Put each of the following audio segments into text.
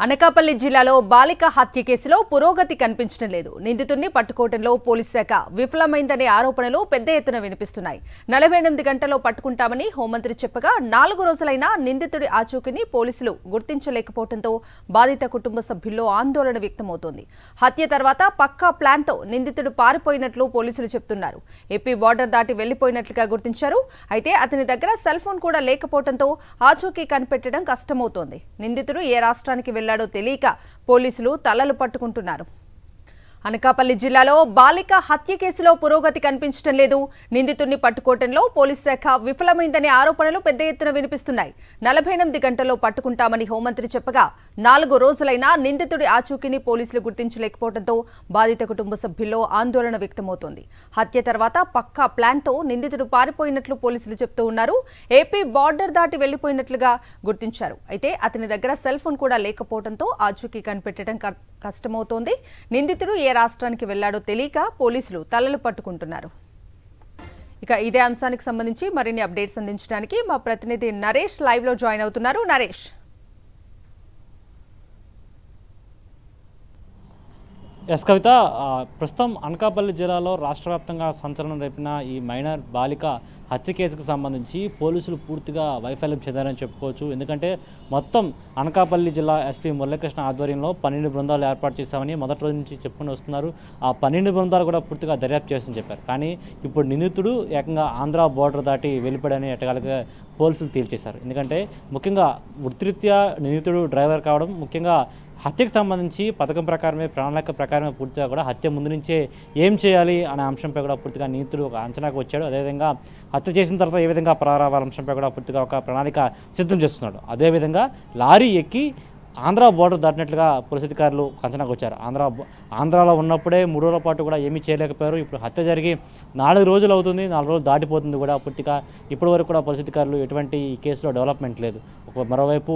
అనకాపల్లి జిల్లాలో బాలిక హత్య కేసులో పురోగతి కనిపించడం లేదు. నిందితుడిని పట్టుకోవడంలో పోలీస్ శాఖ విఫలమైందనే ఆరోపణలు పెద్ద ఎత్తున వినిపిస్తున్నాయి. 48 గంటల్లో పట్టుకుంటామని హోంమంత్రి చెప్పగా 4 రోజులైనా నిందితుడి ఆచూకీని పోలీసులు గుర్తించలేకపోవడంతో బాధిత కుటుంబ సభ్యుల్లో ఆందోళన వ్యక్తమవుతోంది. హత్య తర్వాత పక్కా ప్లాన్తో నిందితుడు పారిపోయినట్లు పోలీసులు చెబుతున్నారు. ఏపీ బార్డర్ దాటి వెళ్లిపోయినట్లుగా గుర్తించారు. అయితే అతని దగ్గర సెల్ ఫోన్ కూడా లేకపోవడంతో ఆచూకీ కనిపెట్టడం కష్టమవుతోంది. నిందితుడు ఏ రాష్ట్రానికి వెళ్లాడో తెలియక పోలీసులు తలలు పట్టుకుంటున్నారు. అనకాపల్లి జిల్లాలో బాలిక హత్య కేసులో పురోగతి కనిపించడం లేదు. నిందితుడిని పట్టుకోవడంలో పోలీస్ శాఖ విఫలమైందనే ఆరోపణలు పెద్ద ఎత్తున వినిపిస్తున్నాయి. 48 గంటల్లో పట్టుకుంటామని హోంమంత్రి చెప్పగా 4 రోజులైనా నిందితుడి ఆచూకీని పోలీసులు గుర్తించలేకపోవడంతో బాధిత కుటుంబ సభ్యుల్లో ఆందోళన వ్యక్తమవుతోంది. హత్య తర్వాత పక్కా ప్లాన్తో నిందితుడు పారిపోయినట్లు పోలీసులు చెబుతూ ఉన్నారు. ఏపీ బార్డర్ దాటి వెళ్లిపోయినట్లుగా గుర్తించారు. అయితే అతని దగ్గర సెల్ ఫోన్ కూడా లేకపోవడంతో ఆచూకీ కనిపెట్టడం కష్టమవుతోంది. నిందితుడు ఏ రాష్ట్రానికి వెళ్లాడో తెలియక పోలీసులు తలలు పట్టుకుంటున్నారు. ఇక ఇదే అంశానికి సంబంధించి మరిన్ని అప్డేట్స్ అందించడానికి మా ప్రతినిధి నరేష్ లైవ్ లో జాయిన్ అవుతున్నారు. నరేష్, ఎస్ కవిత, ప్రస్తుతం అనకాపల్లి జిల్లాలో రాష్ట్ర వ్యాప్తంగా సంచలనం రేపిన ఈ మైనర్ బాలిక హత్య కేసుకు సంబంధించి పోలీసులు పూర్తిగా వైఫల్యం చెందారని చెప్పుకోవచ్చు. ఎందుకంటే మొత్తం అనకాపల్లి జిల్లా ఎస్పీ మురళీకృష్ణ ఆధ్వర్యంలో 12 బృందాలు ఏర్పాటు చేశామని మొదటి రోజు నుంచి చెప్పుకుని వస్తున్నారు. ఆ 12 బృందాలు కూడా పూర్తిగా దర్యాప్తు చేస్తని చెప్పారు. కానీ ఇప్పుడు నిందితుడు ఏకంగా ఆంధ్ర బోర్డర్ దాటి వెళ్ళిపోయాడని ఎట్టగాలుగా పోలీసులు తేల్చేశారు. ఎందుకంటే ముఖ్యంగా వృత్తిరీత్యా నిందితుడు డ్రైవర్ కావడం, ముఖ్యంగా హత్యకు సంబంధించి పథకం ప్రకారమే, ప్రణాళిక ప్రకారమే పూర్తిగా కూడా హత్య ముందు నుంచే ఏం చేయాలి అనే అంశంపై కూడా పూర్తిగా నిందితుడు ఒక అంచనాకు వచ్చాడు. అదేవిధంగా హత్య చేసిన తర్వాత ఏ విధంగా పరారావాల అంశంపై కూడా పూర్తిగా ఒక ప్రణాళిక సిద్ధం చేస్తున్నాడు. అదేవిధంగా లారీ ఎక్కి ఆంధ్ర బోర్డర్ దాటినట్లుగా పోలీసు అధికారులు అంచనాకు వచ్చారు. ఆంధ్రాలో ఉన్నప్పుడే 3 రోజుల పాటు కూడా ఏమీ చేయలేకపోయారు. ఇప్పుడు హత్య జరిగి 4 రోజులు అవుతుంది, 4 రోజులు దాటిపోతుంది కూడా. పూర్తిగా ఇప్పటి వరకు కూడా పోలీసు అధికారులు ఎటువంటి ఈ కేసులో డెవలప్మెంట్ లేదు. మరోవైపు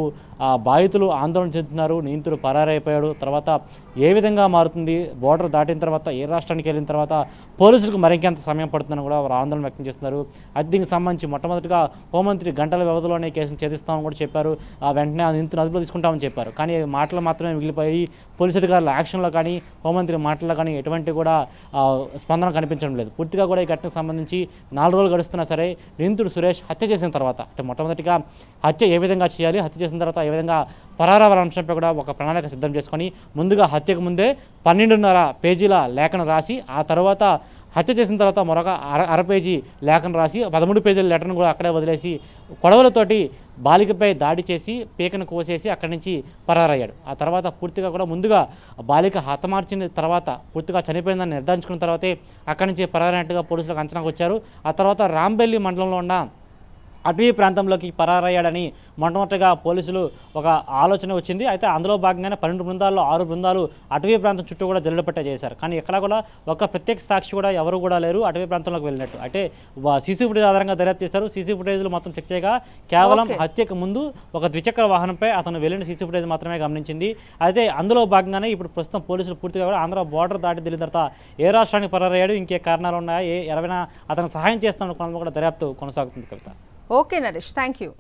బాధితులు ఆందోళన చెందుతున్నారు. నిందితుడు పరారైపోయాడు, తర్వాత ఏ విధంగా మారుతుంది, బోర్డర్ దాటిన తర్వాత ఏ రాష్ట్రానికి వెళ్ళిన తర్వాత పోలీసులకు మరింకెంత సమయం పడుతుందని కూడా వారు ఆందోళన వ్యక్తం చేస్తున్నారు. అది దీనికి సంబంధించి మొట్టమొదటిగా హోంమంత్రి గంటల వ్యవధిలోనే కేసును ఛేదిస్తామని కూడా చెప్పారు. వెంటనే ఆ నిందితుని అదుపులో తీసుకుంటామని చెప్పారు. కానీ మాటలు మాత్రమే మిగిలిపోయి పోలీసు అధికారుల యాక్షన్లో కానీ హోంమంత్రి మాటల్లో కానీ ఎటువంటి కూడా స్పందన కనిపించడం లేదు. పూర్తిగా కూడా ఈ ఘటనకు సంబంధించి 4 రోజులు గడుస్తున్నా సరే నిందితుడు సురేష్ హత్య చేసిన తర్వాత, అంటే మొట్టమొదటిగా హత్య ఏ విధంగా చేయాలి, హత్య చేసిన తర్వాత ఏ విధంగా పరారావాల అంశంపై కూడా ఒక ప్రణాళిక సిద్ధం చేసుకొని ముందుగా హత్యకు ముందే 12.5 పేజీల లేఖను రాసి, ఆ తర్వాత హత్య చేసిన తర్వాత మరొక అర పేజీ లేఖను రాసి 13 పేజీల లెటర్ను కూడా అక్కడే వదిలేసి కొడవలతోటి బాలికపై దాడి చేసి పీకను కోసేసి అక్కడి నుంచి పరారయ్యాడు. ఆ తర్వాత పూర్తిగా కూడా ముందుగా బాలిక హతమార్చిన తర్వాత పూర్తిగా చనిపోయిందని నిర్ధారించుకున్న తర్వాతే అక్కడి నుంచి పరారైనట్టుగా పోలీసులకు అంచనాకు వచ్చారు. ఆ తర్వాత రాంబెల్లి మండలంలో ఉన్న అటవీ ప్రాంతంలోకి పరారయ్యాడని మొట్టమొదటిగా పోలీసులు ఒక ఆలోచన వచ్చింది. అయితే అందులో భాగంగానే 12 బృందాల్లో 6 బృందాలు అటవీ ప్రాంతం చుట్టూ కూడా జల్లెడపట్ట చేశారు. కానీ ఎక్కడా కూడా ఒక ప్రత్యక్ష సాక్షి కూడా ఎవరు కూడా లేరు అటవీ ప్రాంతంలోకి వెళ్ళినట్టు. అంటే సీసీ ఫుటేజ్ ఆధారంగా దర్యాప్తు చేశారు. సీసీ ఫుటేజ్లు మొత్తం చెక్ చేయగా కేవలం హత్యకు ముందు ఒక ద్విచక్ర వాహనంపై అతను వెళ్ళిన సీసీ ఫుటేజ్ మాత్రమే గమనించింది. అయితే అందులో భాగంగానే ఇప్పుడు ప్రస్తుతం పోలీసులు పూర్తిగా కూడా ఆంధ్ర బోర్డర్ దాటి తెలియని తర్వాత ఏ రాష్ట్రానికి పరారయ్యాడు, ఇంకే కారణాలు ఉన్నాయా, ఎవరైనా అతను సహాయం చేస్తున్న కూడా దర్యాప్తు కొనసాగుతుంది. Kavitha. Okay Naresh, thank you.